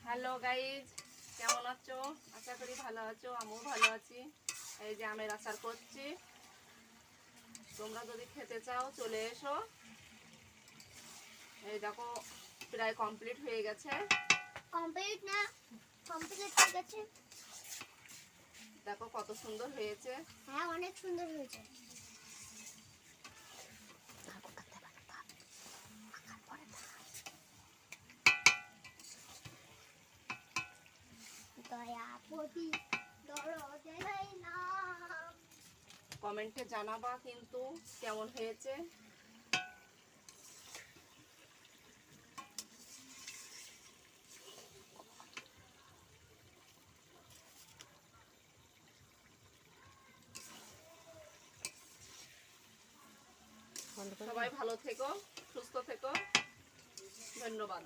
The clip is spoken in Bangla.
হ্যালো গাইজ, কেমন আছো? আশা করি ভালো আছো, আমিও ভালো আছি। এই যে আমের আচার করছি, তোমরা যদি খেতে চাও চলে এসো। এই দেখো প্রায় কমপ্লিট হয়ে গেছে। কমপ্লিট না, কমপ্লিট হয়ে গেছে। দেখো কত সুন্দর হয়েছে। হ্যাঁ, অনেক সুন্দর হয়েছে। দয়াপতি দরদের নাম। কমেন্টে জানাবা কিন্তু কেমন হয়েছে। সবাই ভালো থেকো, সুস্থ থেকো। ধন্যবাদ।